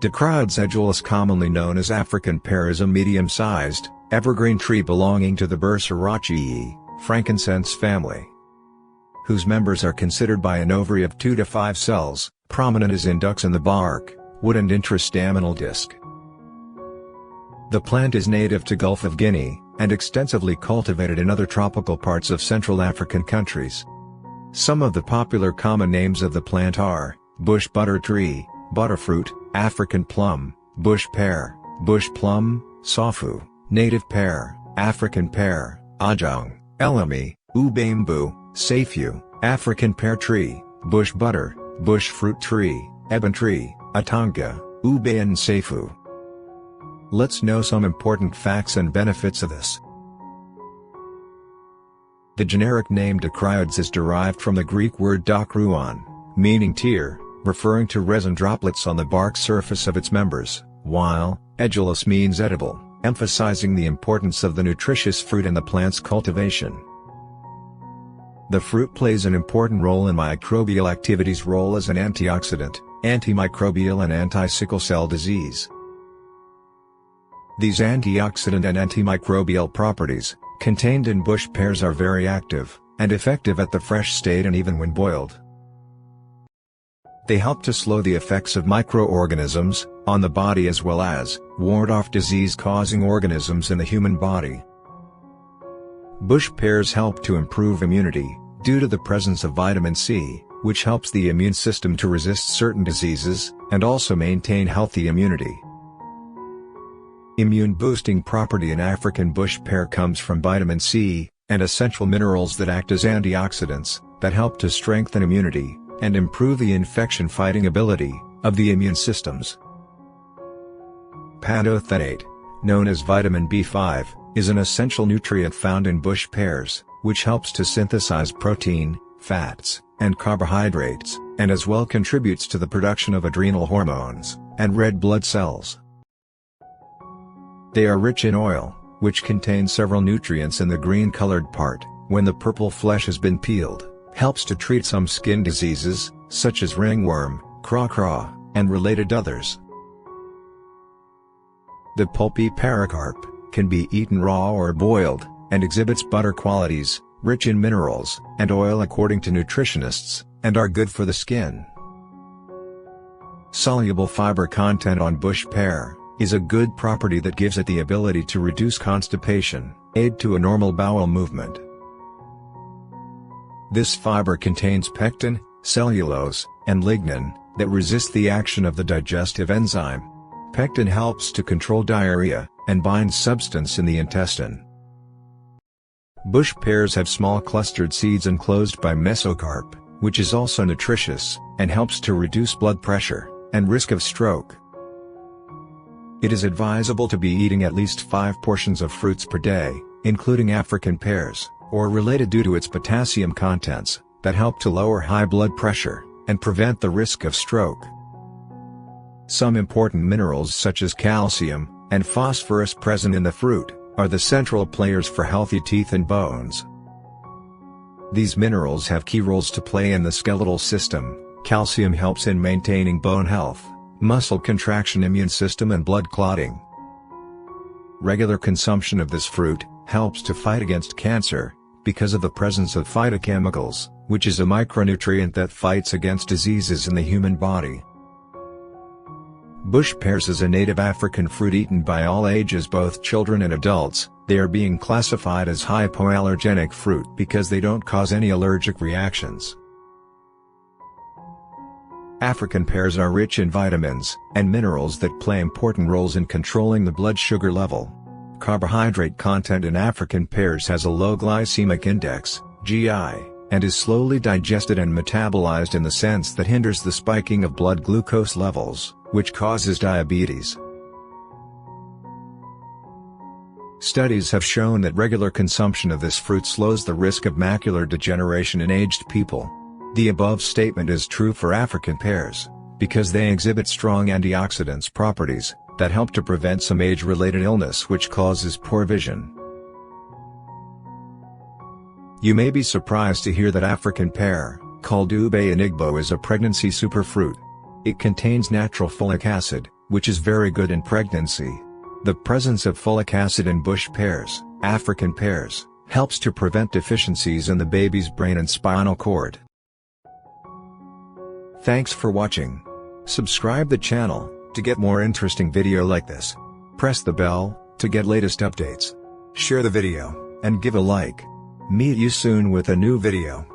Dicryodes edulis, commonly known as African pear, is a medium-sized, evergreen tree belonging to the Burseraceae, frankincense family, whose members are considered by an ovary of 2 to 5 cells, prominent as inducts in the bark, wood and intrastaminal disc. The plant is native to Gulf of Guinea, and extensively cultivated in other tropical parts of Central African countries. Some of the popular common names of the plant are bush butter tree, butterfruit, African plum, bush pear, bush plum, safou, native pear, African pear, ajong, elemi, ubembu, safou, African pear tree, bush butter, bush fruit tree, ebon tree, atanga, ube and safou. Let's know some important facts and benefits of this. The generic name Dicryodes is derived from the Greek word dokruon, meaning tear, referring to resin droplets on the bark surface of its members, while edulis means edible, emphasizing the importance of the nutritious fruit in the plant's cultivation. The fruit plays an important role in microbial activity's role as an antioxidant, antimicrobial and anti-sickle cell disease. These antioxidant and antimicrobial properties, contained in bush pears, are very active and effective at the fresh state and even when boiled. They help to slow the effects of microorganisms on the body as well as ward off disease-causing organisms in the human body. Bush pears help to improve immunity, due to the presence of vitamin C, which helps the immune system to resist certain diseases, and also maintain healthy immunity. Immune-boosting property in African bush pear comes from vitamin C, and essential minerals that act as antioxidants, that help to strengthen immunity, and improve the infection-fighting ability of the immune systems. Pantothenate, known as vitamin B5, is an essential nutrient found in bush pears, which helps to synthesize protein, fats, and carbohydrates, and as well contributes to the production of adrenal hormones and red blood cells. They are rich in oil, which contains several nutrients in the green-colored part. When the purple flesh has been peeled, helps to treat some skin diseases, such as ringworm, craw-craw, and related others. The pulpy pericarp can be eaten raw or boiled, and exhibits butter qualities, rich in minerals and oil according to nutritionists, and are good for the skin. Soluble fiber content on bush pear is a good property that gives it the ability to reduce constipation, aid to a normal bowel movement. This fiber contains pectin, cellulose, and lignin, that resist the action of the digestive enzyme. Pectin helps to control diarrhea, and binds substance in the intestine. Bush pears have small clustered seeds enclosed by mesocarp, which is also nutritious, and helps to reduce blood pressure, and risk of stroke. It is advisable to be eating at least 5 portions of fruits per day, including African pears, or related, due to its potassium contents, that help to lower high blood pressure, and prevent the risk of stroke. Some important minerals such as calcium and phosphorus present in the fruit are the central players for healthy teeth and bones. These minerals have key roles to play in the skeletal system. Calcium helps in maintaining bone health, muscle contraction, immune system, and blood clotting. Regular consumption of this fruit helps to fight against cancer, because of the presence of phytochemicals, which is a micronutrient that fights against diseases in the human body. Bush pears is a native African fruit eaten by all ages, both children and adults. They are being classified as hypoallergenic fruit because they don't cause any allergic reactions. African pears are rich in vitamins and minerals that play important roles in controlling the blood sugar level. Carbohydrate content in African pears has a low glycemic index, GI, and is slowly digested and metabolized in the sense that hinders the spiking of blood glucose levels, which causes diabetes. Studies have shown that regular consumption of this fruit slows the risk of macular degeneration in aged people. The above statement is true for African pears, because they exhibit strong antioxidants properties that help to prevent some age-related illness which causes poor vision. You may be surprised to hear that African pear, called ube in Igbo, is a pregnancy superfruit. It contains natural folic acid, which is very good in pregnancy. The presence of folic acid in bush pears, African pears, helps to prevent deficiencies in the baby's brain and spinal cord. Thanks for watching. Subscribe the channel to get more interesting video like this. Press the bell to get latest updates. Share the video and give a like. Meet you soon with a new video.